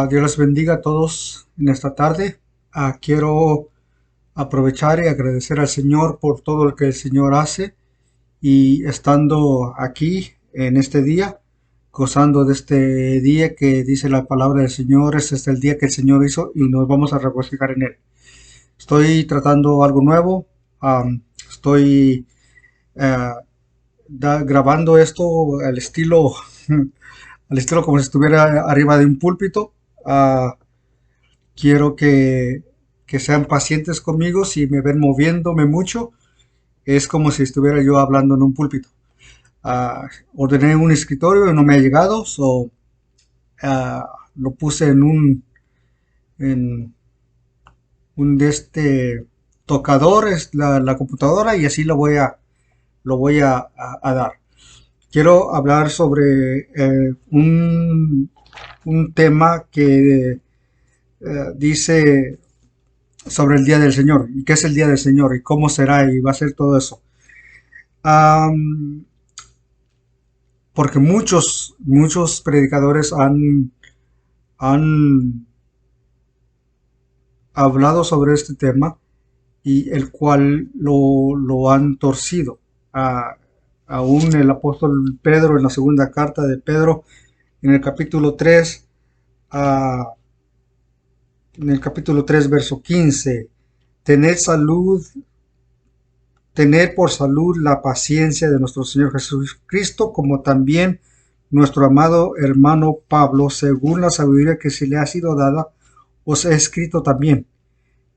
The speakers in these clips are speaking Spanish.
Dios les bendiga a todos en esta tarde. Quiero aprovechar y agradecer al Señor por todo lo que el Señor hace y estando aquí en este día, gozando de este día que dice la palabra del Señor. Este es el día que el Señor hizo y nos vamos a regocijar en él. Estoy tratando algo nuevo. Estoy eh, grabando esto al estilo, al estilo como si estuviera arriba de un púlpito. Ah, Quiero que sean pacientes conmigo. Si me ven moviéndome mucho, es como si estuviera yo hablando en un púlpito. Ordené un escritorio y no me ha llegado, lo puse en un de este tocador, es la computadora, y así lo voy a dar. Quiero hablar sobre un tema que dice sobre el día del Señor y qué es el día del Señor y cómo será y va a ser todo eso. Am, Porque muchos predicadores han hablado sobre este tema y el cual lo han torcido. Ah, Aún el apóstol Pedro en la segunda carta de Pedro en el capítulo 3, ah, en el capítulo 3 verso 15, tened salud, tener por salud la paciencia de nuestro Señor Jesucristo, como también nuestro amado hermano Pablo, según la sabiduría que se le ha sido dada, os he escrito también,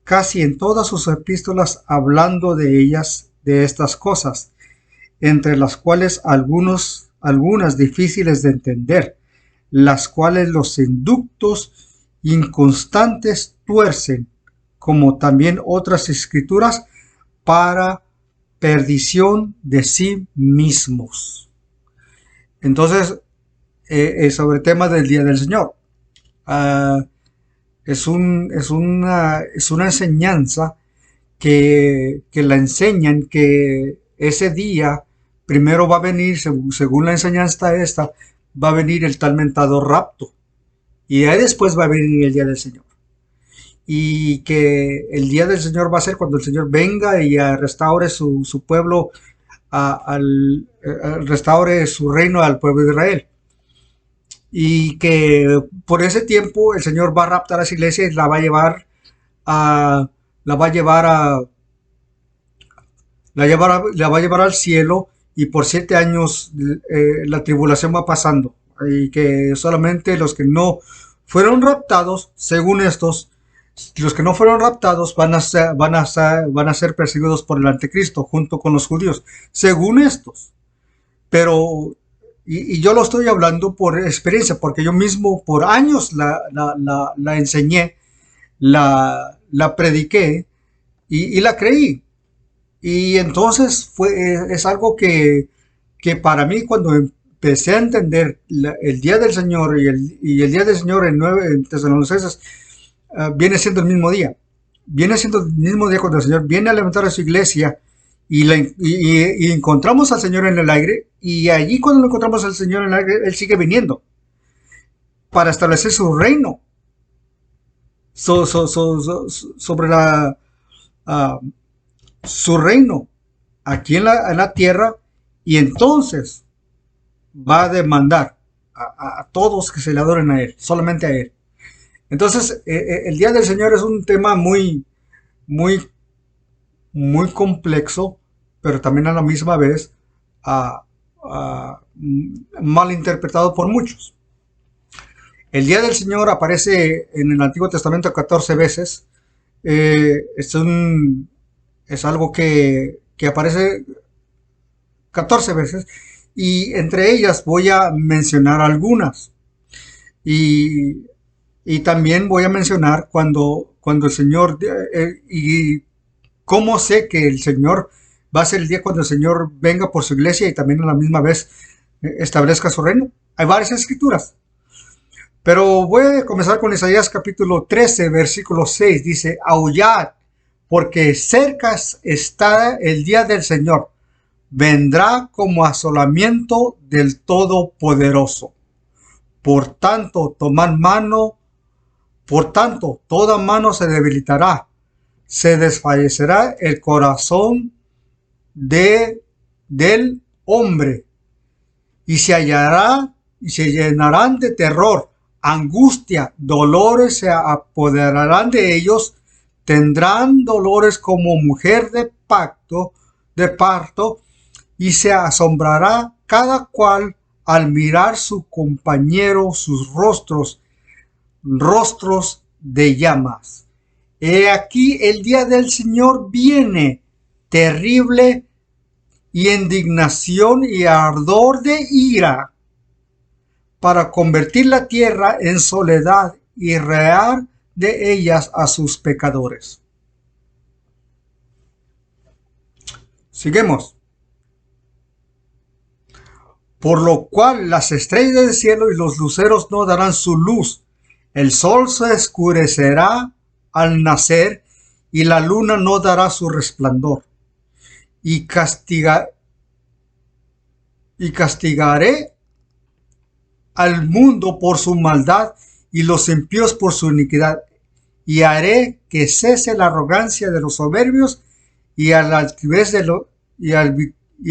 casi en todas sus epístolas, hablando de ellas, de estas cosas, entre las cuales algunas difíciles de entender, las cuales los inductos inconstantes tuercen, como también otras escrituras, para perdición de sí mismos. Entonces, sobre el tema del Día del Señor, uh, es una enseñanza que la enseñan que ese día primero va a venir, según la enseñanza esta, va a venir el tal mentado rapto. Y ahí después va a venir el Día del Señor. Y que el Día del Señor va a ser cuando el Señor venga y restaure su pueblo, restaure su reino al pueblo de Israel. Y que por ese tiempo el Señor va a raptar a esa iglesia y a, la va a llevar a, la va a llevar al cielo, y por 7 años la tribulación va pasando, y que solamente los que no fueron raptados, según estos, los que no fueron raptados van a ser perseguidos por el anticristo junto con los judíos, según estos. Pero, y yo lo estoy hablando por experiencia, porque yo mismo por años la enseñé, la prediqué y la creí. Y entonces es algo que para mí, cuando empecé a entender el día del Señor y el día del Señor en Tesalonicenses, viene siendo el mismo día. Viene siendo el mismo día cuando el Señor viene a levantar a su iglesia y encontramos al Señor en el aire, y allí cuando lo encontramos al Señor en el aire, Él sigue viniendo para establecer su reino sobre uh, su reino aquí en la tierra, y entonces va a demandar a todos que se le adoren a Él, solamente a Él. Entonces, el Día del Señor es un tema muy, muy complejo, pero también a la misma vez uh, mal interpretado por muchos. El Día del Señor aparece en el Antiguo Testamento 14 veces. Es es algo que aparece 14 veces, y entre ellas voy a mencionar algunas. Y, y también voy a mencionar cuando el Señor, y cómo sé que el Señor va a ser el día cuando el Señor venga por su iglesia y también a la misma vez establezca su reino. Hay varias escrituras. Pero voy a comenzar con Isaías capítulo 13, versículo 6. Dice, aullad, porque cerca está el día del Señor. Vendrá como asolamiento del Todopoderoso. Por tanto, tomad mano Por tanto, toda mano se debilitará, se desfallecerá el corazón del hombre, y se hallará y se llenarán de terror, angustia, dolores se apoderarán de ellos, tendrán dolores como mujer de parto, y se asombrará cada cual al mirar su compañero sus rostros de llamas. He aquí el día del Señor viene, terrible y indignación y ardor de ira, para convertir la tierra en soledad y rear de ellas a sus pecadores. Seguimos. Por lo cual las estrellas del cielo y los luceros no darán su luz, el sol se oscurecerá al nacer, y la luna no dará su resplandor. Y castigaré al mundo por su maldad y los impíos por su iniquidad, y haré que cese la arrogancia de los soberbios y a la altivez y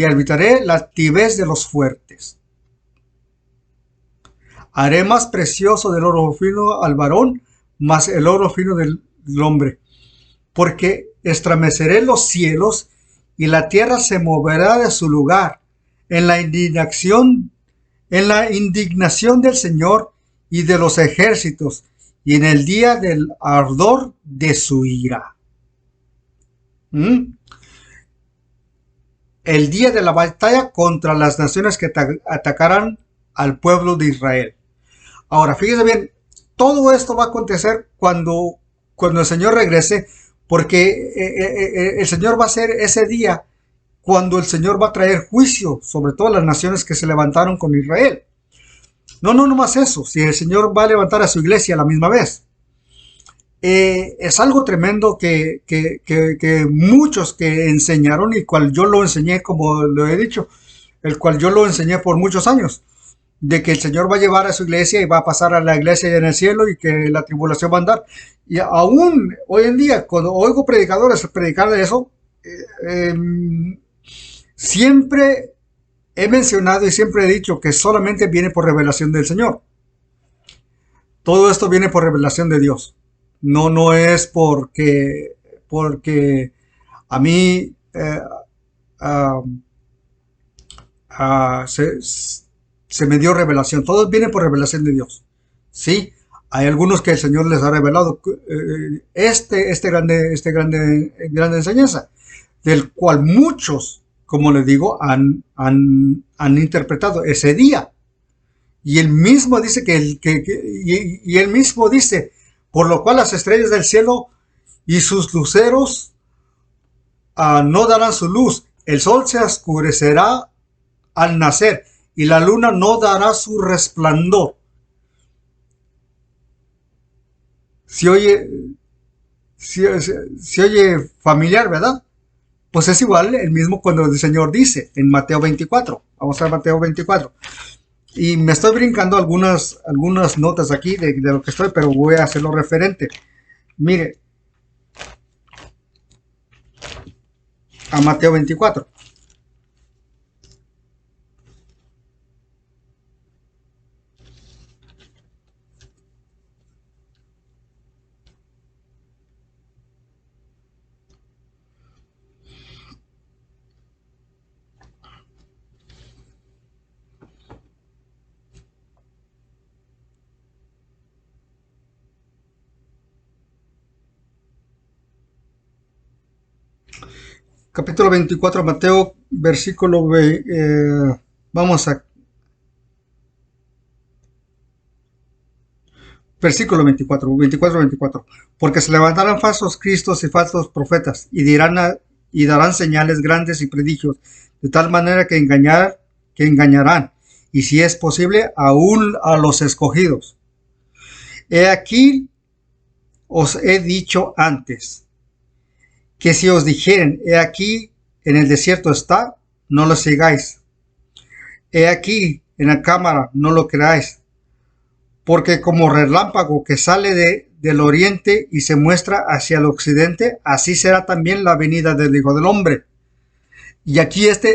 arbitraré la altivez de los fuertes. Haré más precioso del oro fino al varón, más el oro fino del hombre, porque estremeceré los cielos y la tierra se moverá de su lugar en la indignación del Señor y de los ejércitos, y en el día del ardor de su ira. El día de la batalla contra las naciones que atacarán al pueblo de Israel. Ahora, fíjense bien, todo esto va a acontecer cuando el Señor regrese, porque el Señor va a ser ese día cuando el Señor va a traer juicio sobre todas las naciones que se levantaron con Israel. No más eso, si el Señor va a levantar a su iglesia a la misma vez. Es algo tremendo que muchos que enseñaron, y cual yo lo enseñé, como lo he dicho, el cual yo lo enseñé por muchos años, de que el Señor va a llevar a su iglesia y va a pasar a la iglesia en el cielo y que la tribulación va a andar. Y aún hoy en día, cuando oigo predicadores predicar de eso, siempre he mencionado y siempre he dicho que solamente viene por revelación del Señor. Todo esto viene por revelación de Dios. No es porque a mí se me dio revelación. Todo viene por revelación de Dios. Sí, hay algunos que el Señor les ha revelado grande enseñanza, del cual muchos, como les digo, han interpretado ese día. Y él mismo dice y él mismo dice, por lo cual las estrellas del cielo y sus luceros no darán su luz, el sol se oscurecerá al nacer y la luna no dará su resplandor. Si oye familiar, ¿verdad? Pues es igual el mismo cuando el Señor dice en Mateo 24. Vamos a Mateo 24. Y me estoy brincando algunas notas aquí de lo que estoy, pero voy a hacerlo referente. Mire, a Mateo 24. Capítulo 24, Mateo, versículo, versículo 24, 24. Porque se levantarán falsos cristos y falsos profetas, y darán señales grandes y prodigios, de tal manera que engañarán, y si es posible, aún a los escogidos. He aquí, os he dicho antes, que si os dijeren, he aquí, en el desierto está, no lo sigáis. He aquí, en la cámara, no lo creáis. porque como relámpago que sale del oriente y se muestra hacia el occidente, así será también la venida del Hijo del Hombre. Y aquí esta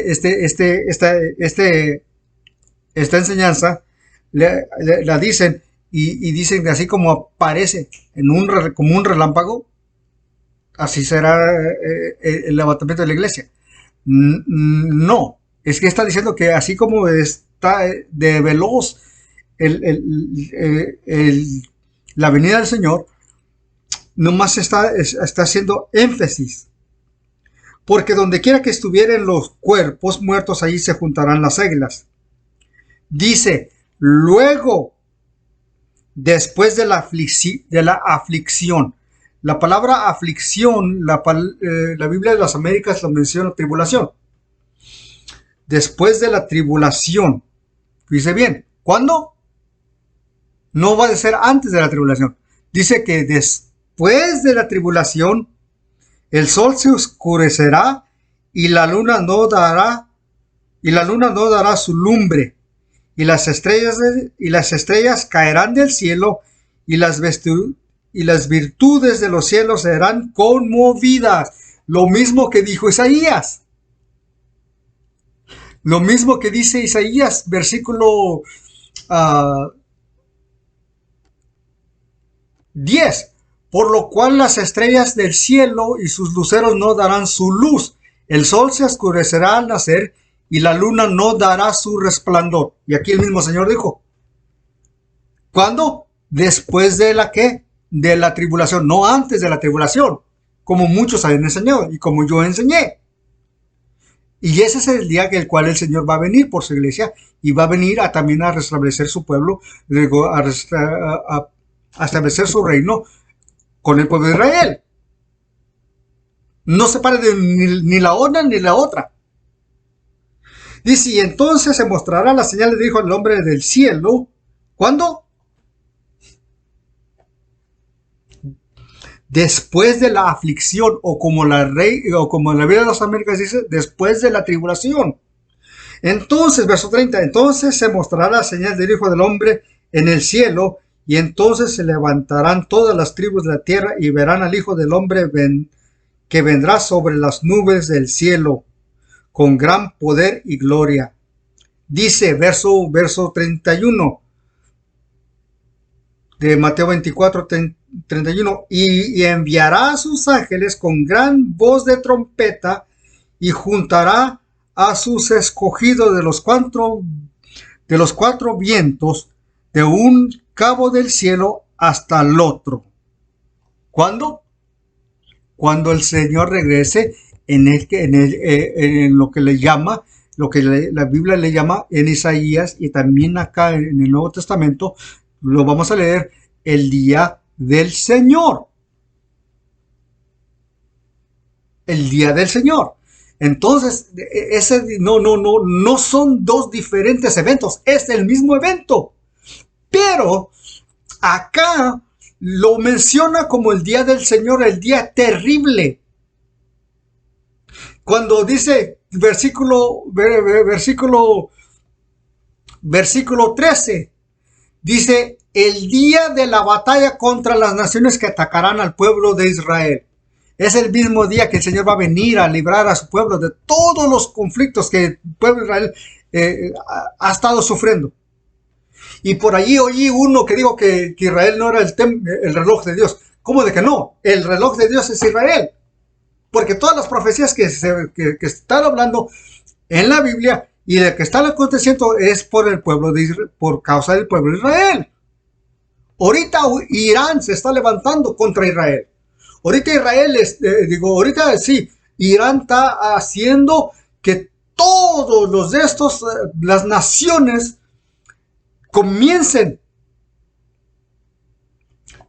enseñanza la dicen y dicen que así como aparece como un relámpago, así será el levantamiento de la iglesia. No, es que está diciendo que así como está de veloz la venida del Señor, nomás está haciendo énfasis. Porque donde quiera que estuvieran los cuerpos muertos, ahí se juntarán las águilas. Dice, luego, después de la aflicción. La palabra aflicción, la Biblia de las Américas lo menciona tribulación. Después de la tribulación. Dice bien, ¿cuándo? No va a ser antes de la tribulación. Dice que después de la tribulación, el sol se oscurecerá y la luna no dará su lumbre, y las estrellas caerán del cielo, y las virtudes de los cielos serán conmovidas. Lo mismo que dijo Isaías. Lo mismo que dice Isaías, versículo 10. Por lo cual las estrellas del cielo y sus luceros no darán su luz. El sol se oscurecerá al nacer y la luna no dará su resplandor. Y aquí el mismo Señor dijo, ¿cuándo? Después de la ¿qué? De la tribulación, no antes de la tribulación, como muchos han enseñado y como yo enseñé. Y ese es el día en el cual el Señor va a venir por su iglesia y va a venir también a restablecer su pueblo, a establecer su reino con el pueblo de Israel. No se para de ni la una ni la otra. Dice, y entonces se mostrará la señal del Hijo del Hombre del cielo. ¿Cuándo? Después de la aflicción, o como la Biblia de las Américas dice, después de la tribulación. Entonces, verso 30, entonces se mostrará la señal del Hijo del Hombre en el cielo, y entonces se levantarán todas las tribus de la tierra y verán al Hijo del Hombre que vendrá sobre las nubes del cielo con gran poder y gloria. Dice verso 31 de Mateo 24, 31, y enviará a sus ángeles con gran voz de trompeta y juntará a sus escogidos de los cuatro vientos, de un cabo del cielo hasta el otro. ¿Cuándo? Cuando el Señor regrese en lo que le llama, lo que la Biblia le llama en Isaías y también acá en el Nuevo Testamento, lo vamos a leer, el día del Señor. El día del Señor. Entonces, no son dos diferentes eventos, es el mismo evento. Pero acá lo menciona como el día del Señor, el día terrible. Cuando dice versículo 13, dice, el día de la batalla contra las naciones que atacarán al pueblo de Israel. Es el mismo día que el Señor va a venir a librar a su pueblo de todos los conflictos que el pueblo de Israel ha estado sufriendo. Y por allí oí uno que dijo que Israel no era el reloj de Dios. ¿Cómo de que no? El reloj de Dios es Israel. Porque todas las profecías que están hablando en la Biblia y de que están aconteciendo es por el pueblo de Israel, por causa del pueblo de Israel. Ahorita Irán se está levantando contra Israel. Ahorita Irán está haciendo que todos los de estos, las naciones, comiencen.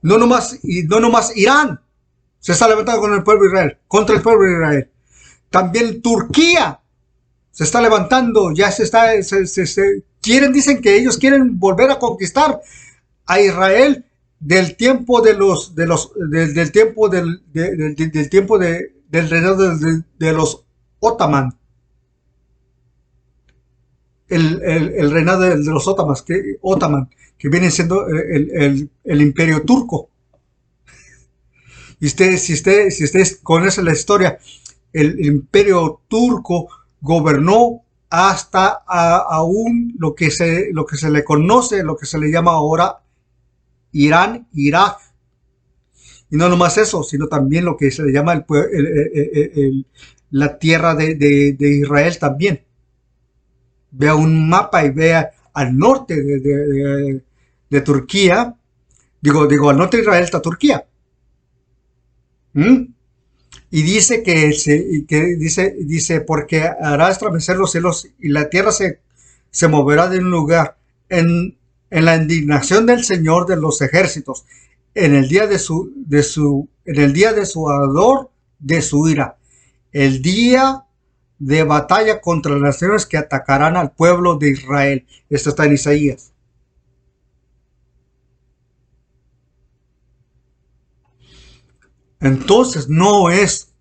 No nomás Irán se está levantando con el pueblo de Israel, contra el pueblo de Israel. También Turquía se está levantando, dicen que ellos quieren volver a conquistar a Israel del tiempo del reinado de los Otomán. El reinado de los Otomán. que viene siendo el imperio turco. Y si ustedes conocen la historia, el imperio turco gobernó hasta aún lo que se le conoce, lo que se le llama ahora Irán, Irak. Y no nomás eso, sino también lo que se le llama la tierra de Israel también. Vea un mapa y vea al norte de Turquía. Digo, al norte de Israel está Turquía. ¿Mm? Y dice dice, porque hará estremecer los cielos y la tierra se moverá de un lugar en la indignación del Señor de los ejércitos, en el día en el día de su ardor, de su ira, el día de batalla contra las naciones que atacarán al pueblo de Israel. Esto está en Isaías. Entonces no es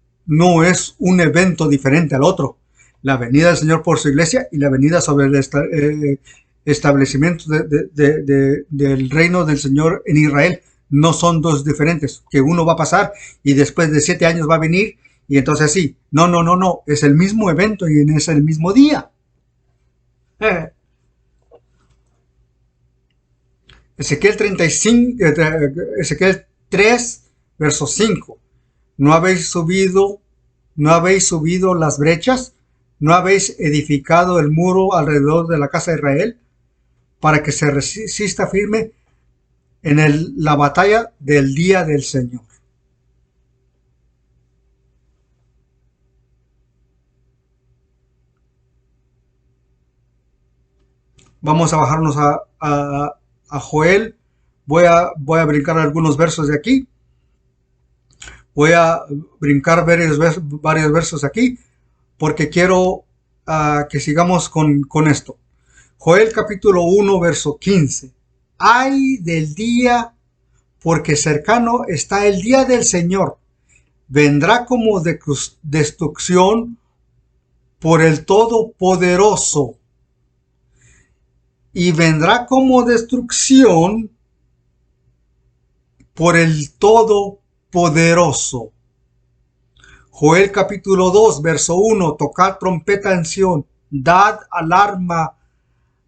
un evento diferente al otro. La venida del Señor por su iglesia y la venida sobre el establecimiento del reino del Señor en Israel no son dos diferentes, que uno va a pasar y después de 7 años va a venir y entonces sí. No, es el mismo evento y es el mismo día. Ezequiel 35, Ezequiel 3, verso 5. ¿No habéis subido las brechas? ¿No habéis edificado el muro alrededor de la casa de Israel para que se resista firme en la batalla del día del Señor? Vamos a bajarnos a Joel. Voy a brincar algunos versos de aquí. Voy a brincar varios versos aquí porque quiero que sigamos con esto. Joel capítulo 1, verso 15. Ay del día, porque cercano está el día del Señor. Vendrá como destrucción por el Todopoderoso. Y vendrá como destrucción por el Todopoderoso. Joel capítulo 2, verso 1. Tocad trompeta en Sión, dad alarma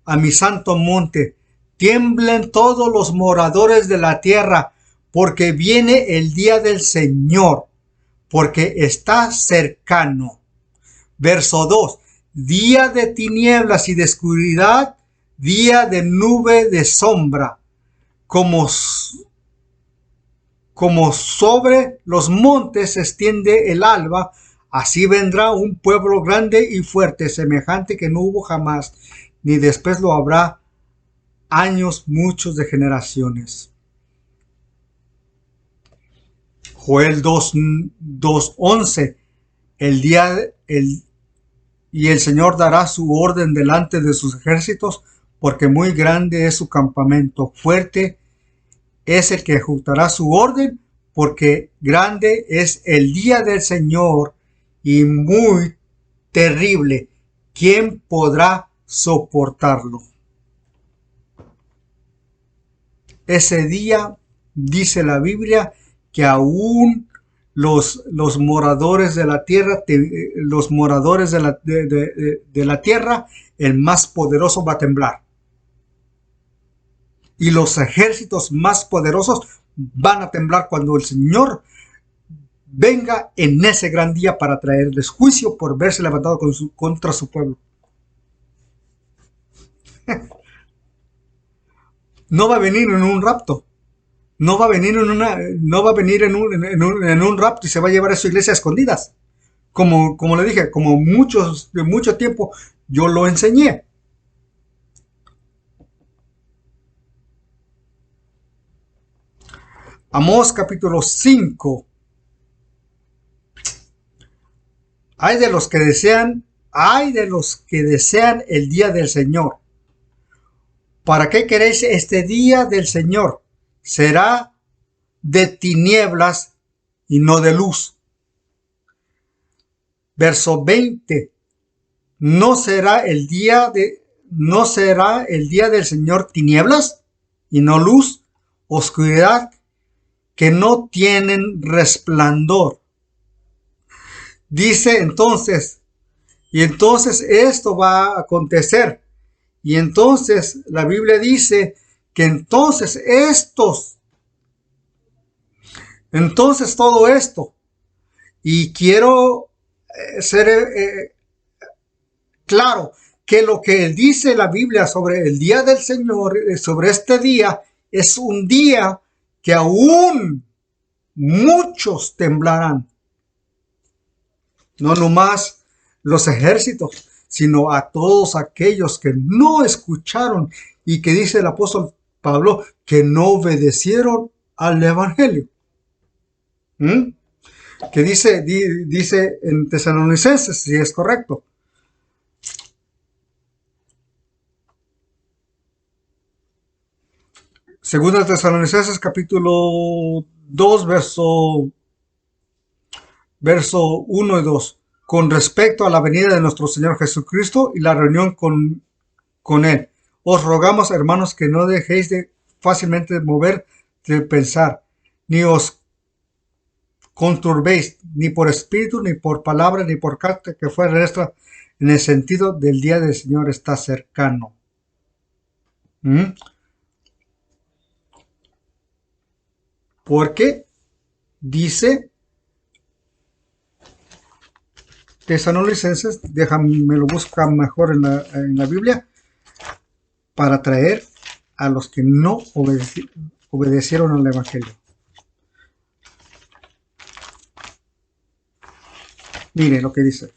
a mi santo monte. Tiemblen todos los moradores de la tierra, porque viene el día del Señor, porque está cercano. Verso 2. Día de tinieblas y de oscuridad, día de nube de sombra, como sobre los montes se extiende el alba, así vendrá un pueblo grande y fuerte, semejante que no hubo jamás, ni después lo habrá años muchos de generaciones. Joel 2:11. Y el Señor dará su orden delante de sus ejércitos, porque muy grande es su campamento, fuerte es el que ejecutará su orden, porque grande es el día del Señor y muy terrible. ¿Quién podrá soportarlo? Ese día, dice la Biblia, que aún los moradores de la tierra, los moradores de la tierra, el más poderoso va a temblar. Y los ejércitos más poderosos van a temblar cuando el Señor venga en ese gran día para traerles juicio por verse levantado contra su pueblo. No va a venir en un rapto. No va a venir en un rapto y se va a llevar a su iglesia a escondidas. Como le dije, como de mucho tiempo yo lo enseñé. Amós capítulo 5. Hay de los que desean el día del Señor. ¿Para qué queréis este día del Señor? Será de tinieblas y no de luz. Verso 20. ¿No será el día del Señor tinieblas? y no luz, oscuridad que no tienen resplandor. Dice entonces, y entonces esto va a acontecer. Y entonces la Biblia dice que entonces todo esto, y quiero ser claro, que lo que dice la Biblia sobre el día del Señor, sobre este día, es un día que aún muchos temblarán. No nomás los ejércitos, sino a todos aquellos que no escucharon y que dice el apóstol Pablo que no obedecieron al evangelio. Que dice en Tesalonicenses, si es correcto. Segunda Tesalonicenses capítulo 2, verso 1 y 2. Con respecto a la venida de nuestro Señor Jesucristo y la reunión con Él. Os rogamos, hermanos, que no dejéis de fácilmente mover de pensar, ni os conturbéis, ni por espíritu, ni por palabra, ni por carta que fue nuestra, en el sentido del día del Señor está cercano. Porque dice Tesalonicenses, me lo busca mejor en la Biblia, para traer a los que no obedecieron al evangelio. Mire lo que dice.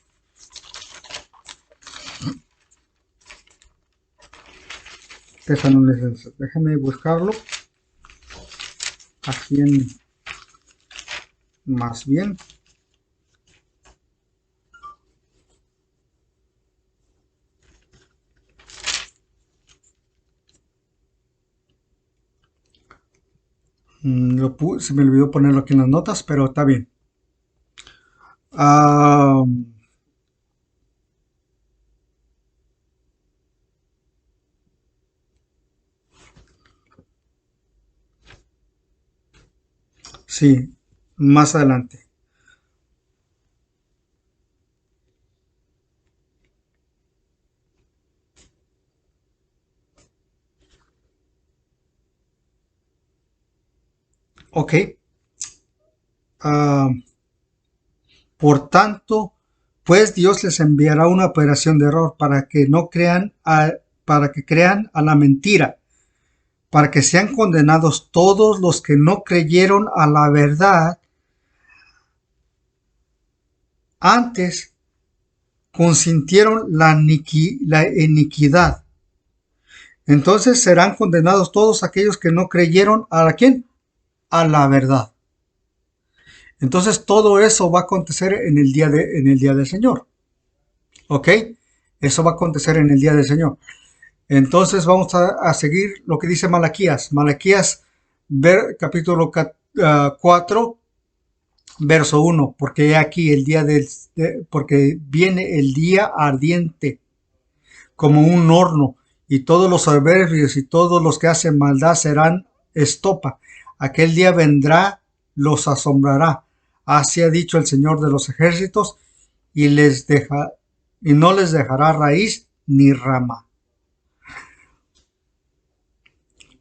Tesalonicenses. Déjame buscarlo. Aquí más bien. Se me olvidó ponerlo aquí en las notas, pero está bien. Sí, más adelante. Ok. Por tanto, pues Dios les enviará una operación de error para que no crean para que crean a la mentira, para que sean condenados todos los que no creyeron a la verdad, antes consintieron la iniquidad. Entonces serán condenados todos aquellos que no creyeron a la ¿quién? A la verdad. Entonces todo eso va a acontecer en el día del Señor. ¿Ok? Eso va a acontecer en el día del Señor. Entonces vamos a seguir lo que dice Malaquías. Malaquías, capítulo 4, verso 1. Porque aquí porque viene el día ardiente como un horno, y todos los soberbios y todos los que hacen maldad serán estopa. Aquel día vendrá, los asombrará. Así ha dicho el Señor de los ejércitos, y no les dejará raíz ni rama.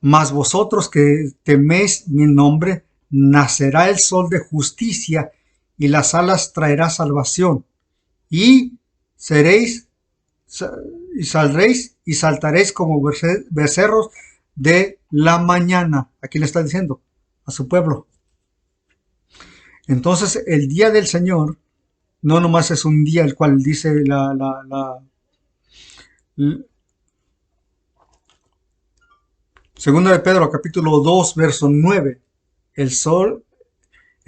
Mas vosotros que teméis mi nombre, nacerá el sol de justicia, y las alas traerá salvación, y saldréis y saltaréis como becerros de la mañana. Aquí le está diciendo a su pueblo. Entonces el día del Señor no nomás es un día el cual dice Segunda de Pedro, capítulo 2, verso 9. El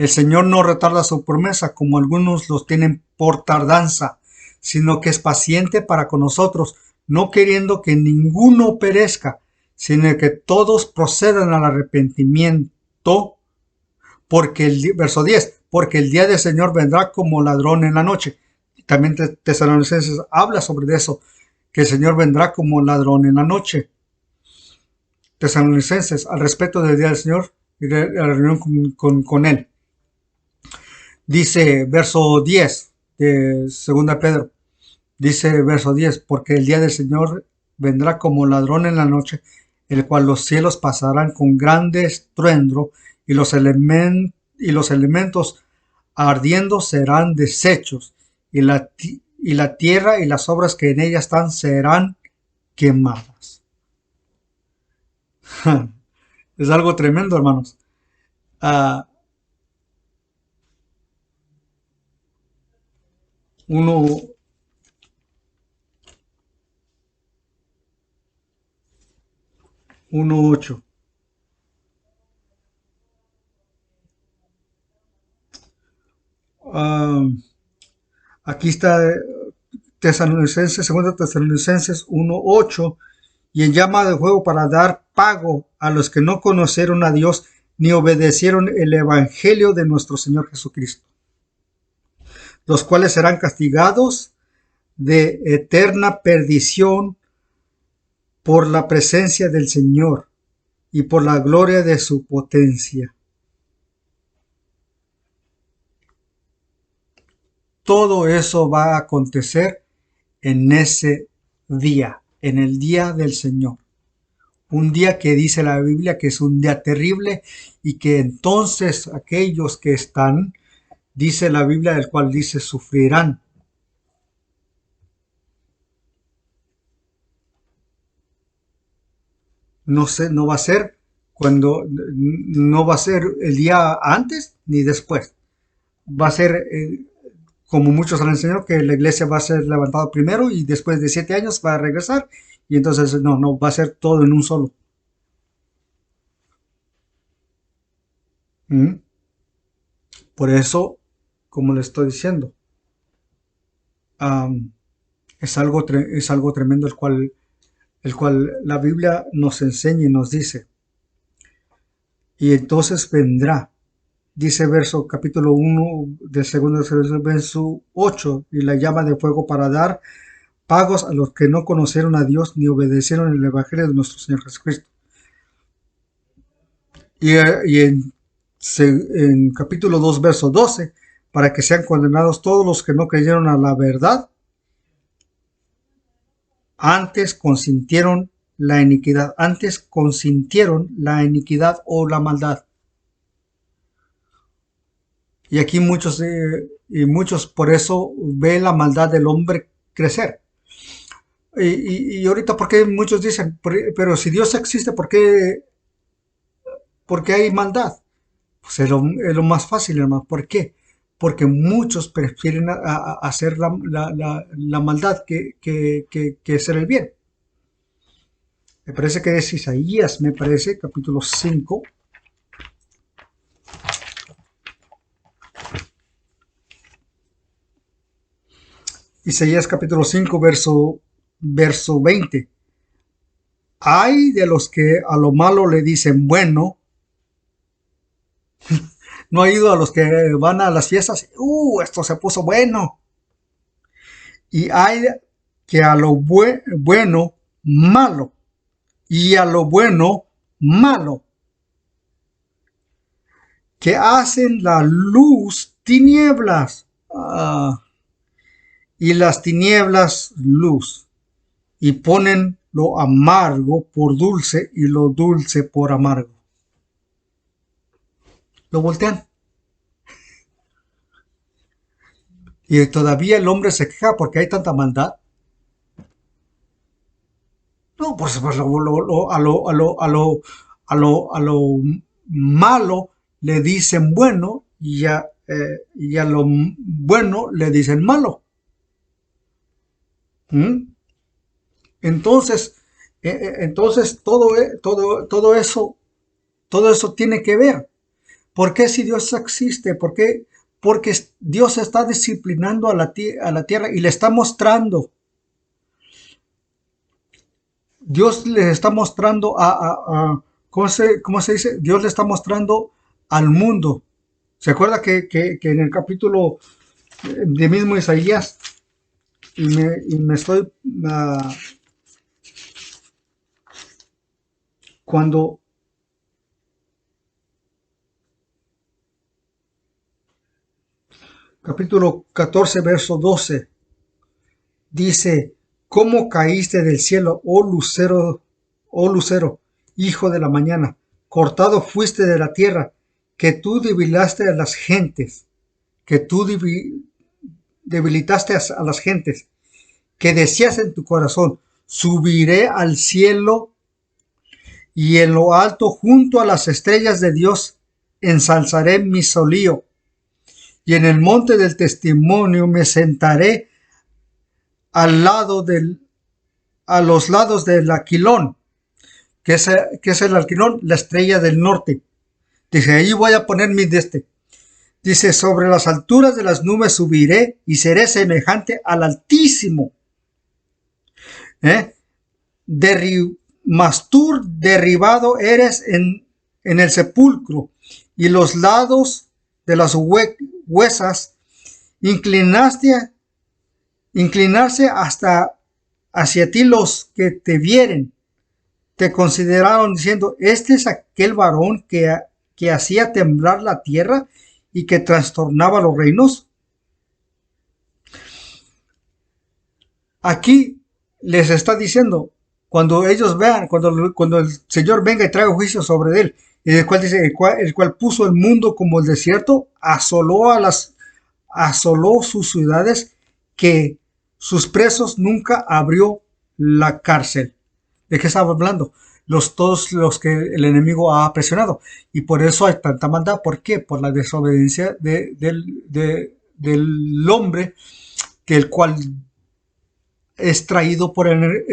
Señor no retarda su promesa, como algunos los tienen por tardanza, sino que es paciente para con nosotros, no queriendo que ninguno perezca, sino que todos procedan al arrepentimiento, verso 10, porque el día del Señor vendrá como ladrón en la noche. También Tesalonicenses habla sobre eso, que el Señor vendrá como ladrón en la noche. Tesalonicenses al respecto del día del Señor y de la reunión con Él. Dice verso 10 de segunda Pedro, dice verso 10, porque el día del Señor vendrá como ladrón en la noche, el cual los cielos pasarán con grande estruendo y los elementos ardiendo serán deshechos y la tierra y las obras que en ella están serán quemadas. Es algo tremendo, hermanos. Uh, uno 1:8. Aquí está Tesalonicenses, 2 Tesalonicenses 1:8, y en llama de fuego para dar pago a los que no conocieron a Dios ni obedecieron el evangelio de nuestro Señor Jesucristo, los cuales serán castigados de eterna perdición por la presencia del Señor y por la gloria de su potencia. Todo eso va a acontecer en ese día, en el día del Señor. Un día que dice la Biblia que es un día terrible y que entonces aquellos que están, dice la Biblia, del cual dice, sufrirán. No sé, no va a ser no va a ser el día antes ni después. Va a ser, como muchos han enseñado, que la iglesia va a ser levantada primero y después de 7 años va a regresar. Y entonces no, va a ser todo en un solo. ¿Mm? Por eso, como le estoy diciendo, es algo tremendo el cual la Biblia nos enseña y nos dice. Y entonces vendrá, dice capítulo 1 del segundo verso 8, y la llama de fuego para dar pagos a los que no conocieron a Dios ni obedecieron el evangelio de nuestro Señor Jesucristo. Y en capítulo 2 verso 12, para que sean condenados todos los que no creyeron a la verdad, antes consintieron la iniquidad o la maldad. Y aquí muchos por eso ve la maldad del hombre crecer. Y ahorita, porque muchos dicen, pero si Dios existe, ¿por qué hay maldad? Pues es lo más fácil, hermano. ¿Por qué? Porque muchos prefieren hacer la maldad que hacer el bien. Me parece que es Isaías, capítulo 5. Isaías capítulo 5, verso 20. Hay de los que a lo malo le dicen bueno. No ha ido a los que van a las fiestas. Esto se puso bueno. Y hay que a lo bueno, malo. Y a lo bueno, malo. Que hacen la luz tinieblas. Y las tinieblas luz. Y ponen lo amargo por dulce y lo dulce por amargo. Lo voltean. Y todavía el hombre se queja porque hay tanta maldad. No, pues a lo malo le dicen bueno y a lo bueno le dicen malo. ¿Mm? Entonces, todo eso tiene que ver. ¿Por qué si Dios existe? ¿Por qué? Porque Dios está disciplinando a la tierra y le está mostrando. Dios les está mostrando ¿cómo se dice? Dios le está mostrando al mundo. ¿Se acuerda que en el capítulo de mismo Isaías, y me estoy cuando capítulo 14, verso 12, dice, ¿cómo caíste del cielo, oh lucero, hijo de la mañana? Cortado fuiste de la tierra, que tú debilitaste a las gentes, que tú debilitaste a las gentes, que decías en tu corazón, subiré al cielo y en lo alto junto a las estrellas de Dios ensalzaré mi solío, y en el monte del testimonio me sentaré al lado a los lados del aquilón, que es el aquilón, la estrella del norte. Dice, ahí voy a poner mi Dice, sobre las alturas de las nubes subiré y seré semejante al Altísimo. Mas tú derribado eres en el sepulcro, y los lados de las huesas inclinarse hasta hacia ti los que te vieren. Te consideraron diciendo, este es aquel varón que hacía temblar la tierra y que trastornaba los reinos. Aquí les está diciendo, cuando ellos vean, cuando el Señor venga y traiga juicio sobre él, el cual dice, el cual puso el mundo como el desierto, asoló sus ciudades, que sus presos nunca abrió la cárcel. ¿De qué estaba hablando? Todos los que el enemigo ha presionado. Y por eso hay tanta maldad. ¿Por qué? Por la desobediencia del hombre, que el cual es traído por el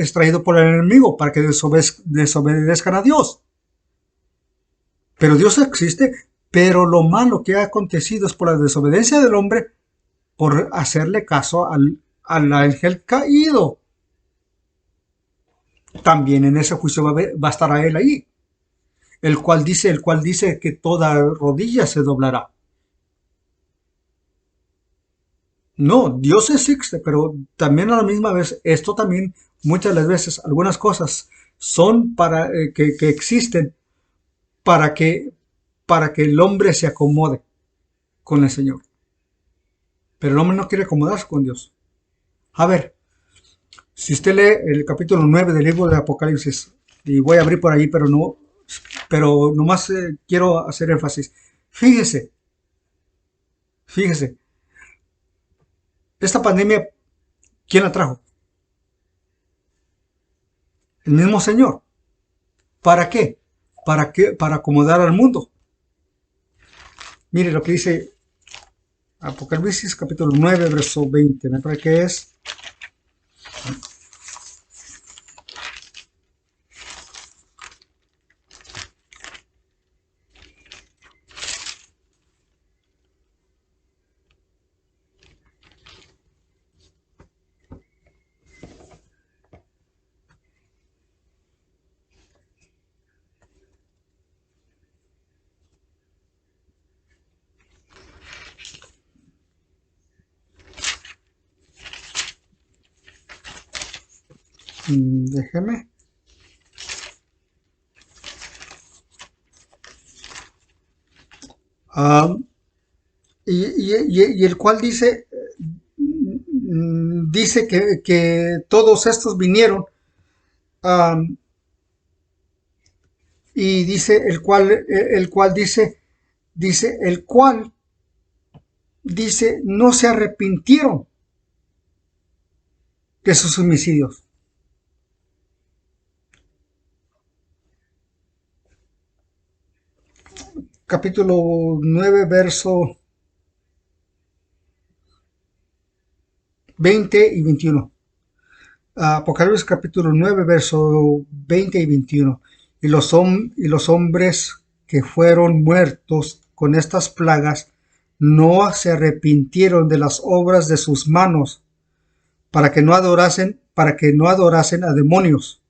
enemigo para que desobedezcan a Dios. Pero Dios existe, pero lo malo que ha acontecido es por la desobediencia del hombre, por hacerle caso al ángel caído. También en ese juicio va a estar a él ahí, el cual dice que toda rodilla se doblará. No, Dios existe, pero también a la misma vez, esto también, muchas de las veces, algunas cosas son para que existen para que el hombre se acomode con el Señor. Pero el hombre no quiere acomodarse con Dios. A ver, si usted lee el capítulo 9 del libro de Apocalipsis, y voy a abrir por ahí, pero nomás quiero hacer énfasis. Fíjese, esta pandemia, ¿quién la trajo? El mismo Señor. ¿Para qué? ¿Para qué? Para acomodar al mundo. Mire lo que dice Apocalipsis capítulo 9, verso 20. Me parece que es. Déjeme. Y el cual dice que todos estos vinieron, y dice el cual dice no se arrepintieron de sus homicidios. Capítulo 9, verso 20 y 21. Apocalipsis capítulo 9, verso 20 y 21. Y los hombres que fueron muertos con estas plagas no se arrepintieron de las obras de sus manos, para que no adorasen a demonios,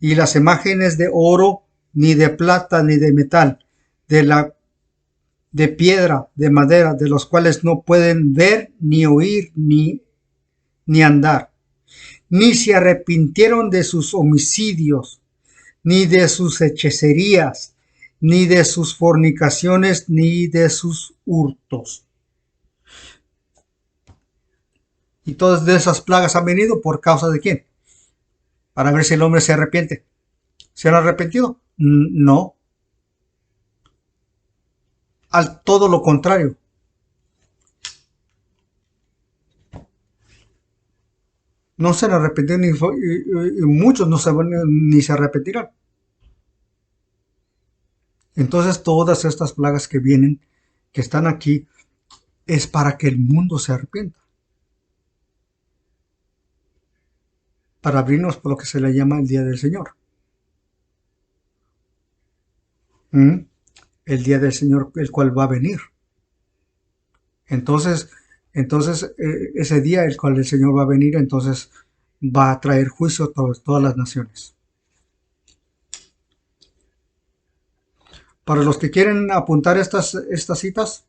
y las imágenes de oro, ni de plata, ni de metal, de piedra, de madera, de los cuales no pueden ver, ni oír, ni andar. ni se arrepintieron de sus homicidios, ni de sus hechicerías, ni de sus fornicaciones, ni de sus hurtos. Y todas de esas plagas han venido por causa de quién? Para ver si el hombre se arrepiente. ¿Se han arrepentido? No. Al todo lo contrario. No se han arrepentido y muchos no se van ni se arrepentirán. Entonces todas estas plagas que vienen, que están aquí, es para que el mundo se arrepienta. Para abrirnos por lo que se le llama el día del Señor. El día del Señor, el cual va a venir. Entonces, ese día el cual el Señor va a venir, entonces va a traer juicio a todas las naciones. Para los que quieren apuntar estas citas,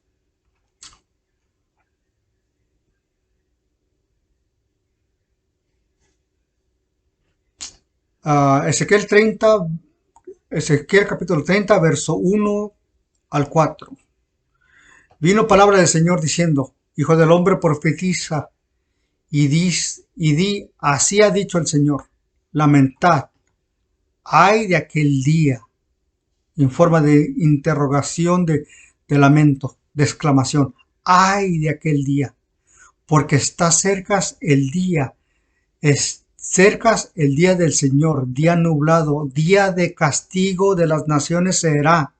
Ezequiel capítulo 30, verso 1 al 4. Vino palabra del Señor diciendo: Hijo del hombre, profetiza y di, así ha dicho el Señor, lamentad, ay de aquel día, en forma de interrogación, de lamento, de exclamación, ay de aquel día, porque está cerca el día, el día del Señor, día nublado, día de castigo de las naciones será.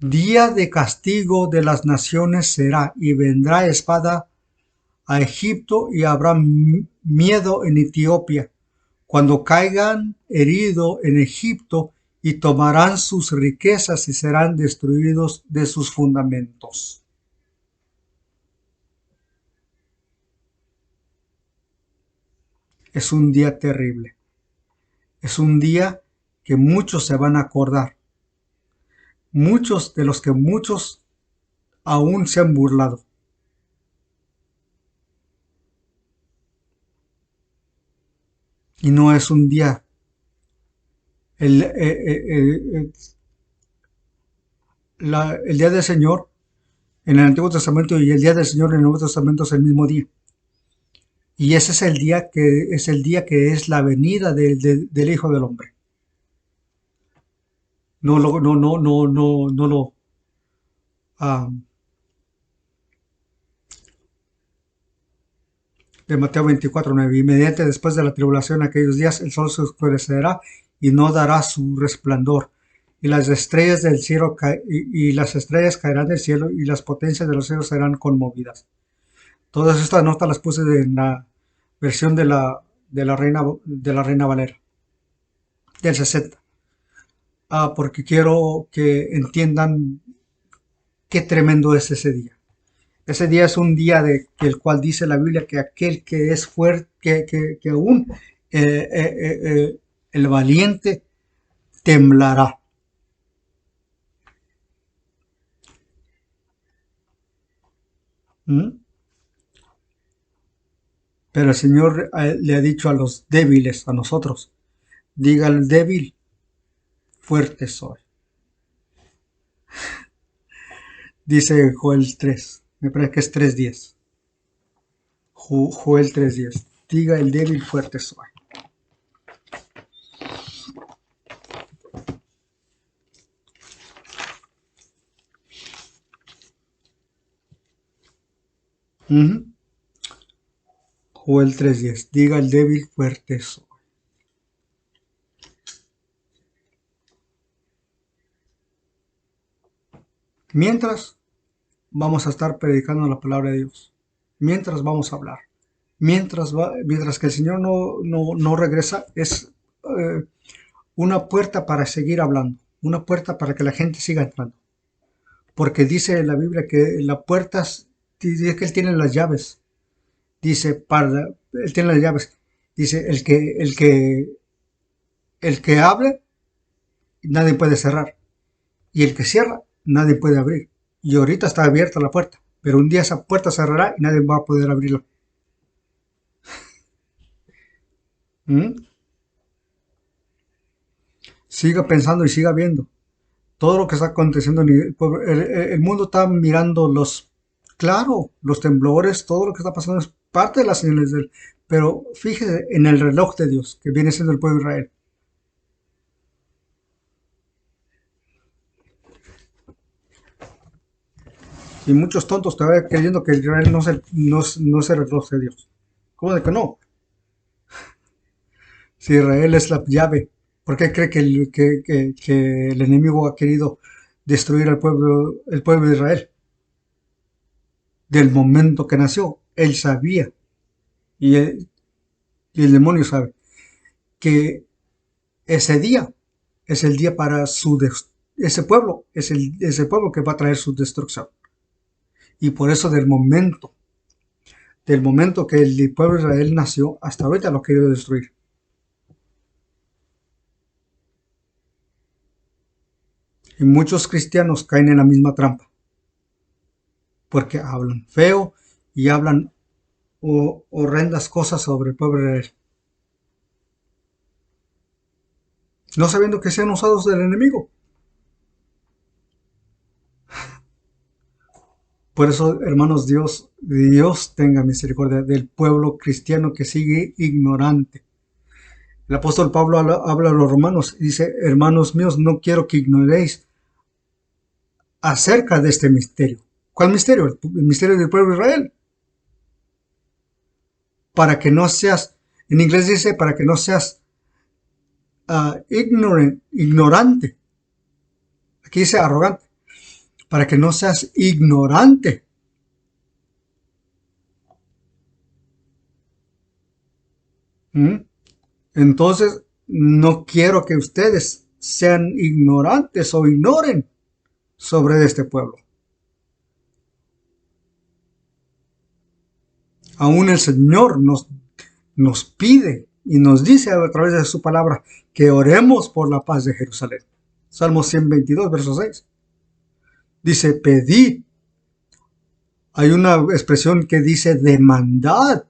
Día de castigo de las naciones será, y vendrá espada a Egipto, y habrá miedo en Etiopía, cuando caigan heridos en Egipto, y tomarán sus riquezas y serán destruidos de sus fundamentos. Es un día terrible. Es un día que muchos se van a acordar. Muchos de los que muchos aún se han burlado. Y no es un día. El día del Señor en el Antiguo Testamento y el día del Señor en el Nuevo Testamento es el mismo día. Y ese es el día que es la venida del Hijo del Hombre. No lo de Mateo 24:9. Inmediatamente después de la tribulación, aquellos días, el sol se oscurecerá y no dará su resplandor, y las estrellas del cielo y las estrellas caerán del cielo, y las potencias de los cielos serán conmovidas. Todas estas notas las puse en la versión de la Reina Valera del 60. Porque quiero que entiendan qué tremendo es ese día. Ese día es un día el cual dice la Biblia que aquel que es fuerte, que aún el valiente temblará. Pero el Señor le ha dicho a los débiles, a nosotros, diga al débil, fuerte soy. Dice Joel 3, me parece que es 3:10. Joel 3:10. Diga el débil, fuerte soy. Joel 3:10. Diga el débil, fuerte soy. Mientras vamos a estar predicando la palabra de Dios. Mientras vamos a hablar. Mientras que el Señor no regresa, es una puerta para seguir hablando. Una puerta para que la gente siga entrando. Porque dice la Biblia que la puerta, dice que Él tiene las llaves. Dice, Él tiene las llaves. Dice, el que abre, nadie puede cerrar. Y el que cierra, nadie puede abrir. Y ahorita está abierta la puerta. pero un día esa puerta cerrará y nadie va a poder abrirla. ¿Mm? Siga pensando y siga viendo. Todo lo que está aconteciendo en el mundo está mirando claro, los temblores, todo lo que está pasando es parte de las señales de él. Pero fíjese en el reloj de Dios, que viene siendo el pueblo de Israel. Y muchos tontos todavía creyendo que Israel no es el reloj de Dios. ¿Cómo de que no? Si Israel es la llave, ¿por qué cree que el enemigo ha querido destruir el pueblo de Israel? Del momento que nació, él sabía, y y el demonio sabe, que ese día es el día para ese pueblo, ese pueblo que va a traer su destrucción. Y por eso del momento que el pueblo de Israel nació, hasta ahorita lo ha querido destruir. Y muchos cristianos caen en la misma trampa, porque hablan feo y hablan horrendas cosas sobre el pueblo de Israel, no sabiendo que sean usados del enemigo. Por eso, hermanos, Dios tenga misericordia del pueblo cristiano que sigue ignorante. El apóstol Pablo habla a los romanos y dice: hermanos míos, no quiero que ignoréis acerca de este misterio. ¿Cuál misterio? El misterio del pueblo de Israel. Para que no seas, en inglés dice, para que no seas ignorante. Aquí dice arrogante. Para que no seas ignorante. ¿Mm? Entonces, no quiero que ustedes sean ignorantes o ignoren sobre este pueblo. Aún el Señor nos pide y nos dice a través de su palabra que oremos por la paz de Jerusalén. Salmo 122, verso 6. Dice: pedid. Hay una expresión que dice demandad.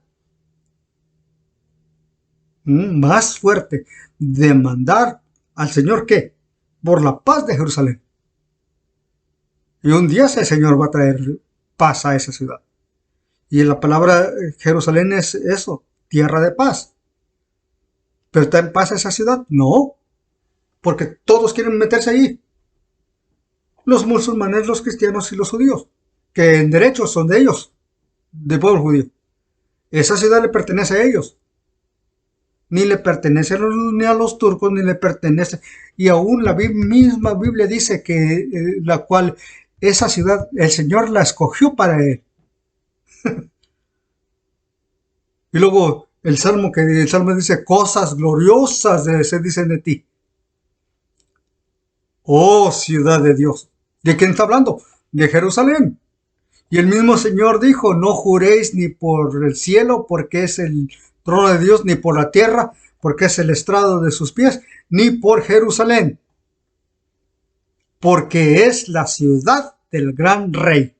Más fuerte. Demandar al Señor, ¿qué? Por la paz de Jerusalén. Y un día ese Señor va a traer paz a esa ciudad. Y la palabra Jerusalén es eso, tierra de paz. ¿Pero está en paz esa ciudad? No, porque todos quieren meterse allí. Los musulmanes, los cristianos y los judíos, que en derechos son de ellos, del pueblo judío. Esa ciudad le pertenece a ellos. Ni le pertenece ni a los turcos, ni le pertenece. Y aún la misma Biblia dice que la cual esa ciudad, el Señor la escogió para él. Y luego el Salmo dice: cosas gloriosas se dicen de ti. Oh ciudad de Dios. ¿De quién está hablando? De Jerusalén. Y el mismo Señor dijo: no juréis ni por el cielo, porque es el trono de Dios, ni por la tierra, porque es el estrado de sus pies, ni por Jerusalén, porque es la ciudad del gran rey.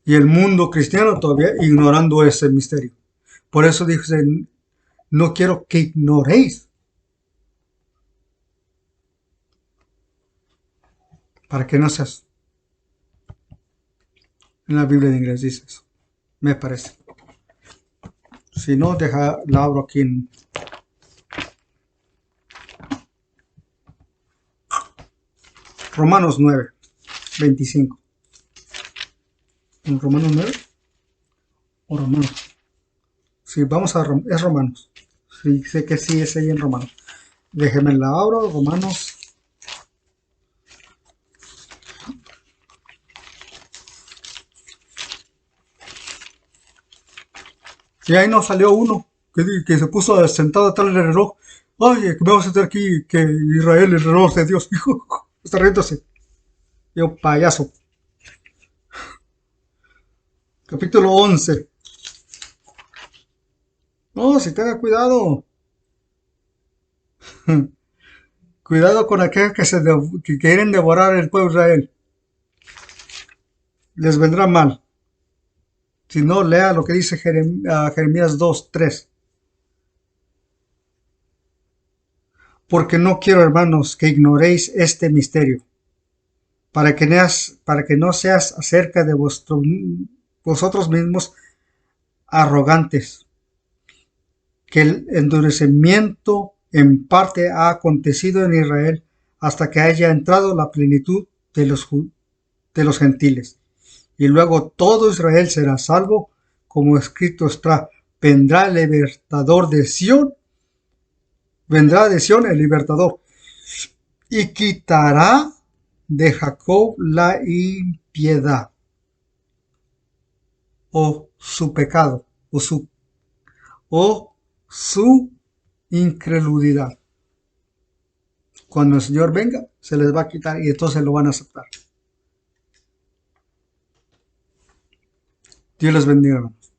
Y el mundo cristiano todavía ignorando ese misterio. Por eso dice: no quiero que ignoréis. Para que no seas. En la Biblia de inglés dice eso. Me parece. Si no, la abro aquí en Romanos 9, 25. ¿En Romanos 9 o Romanos? Sí, vamos a es Romanos. Sí, sé que sí es ahí en Romanos. Déjenme la abro, Romanos. Y ahí nos salió uno que se puso sentado atrás del reloj. Ay, que me vamos a sentar aquí, que Israel es el reloj de Dios. Está riéndose. Yo, payaso. Capítulo 11. No, si tenga cuidado. Cuidado con aquellos que quieren devorar el pueblo de Israel. Les vendrá mal. Si no, lea lo que dice Jeremías 2:3. Porque no quiero, hermanos, que ignoréis este misterio, para que no seas acerca de vosotros mismos arrogantes, que el endurecimiento en parte ha acontecido en Israel hasta que haya entrado la plenitud de los gentiles. Y luego todo Israel será salvo, como escrito está, vendrá el libertador de Sión, vendrá de Sión el libertador, y quitará de Jacob la impiedad, o su pecado, o su incredulidad. Cuando el Señor venga, se les va a quitar y entonces lo van a aceptar. Dios les bendiga, hermanos.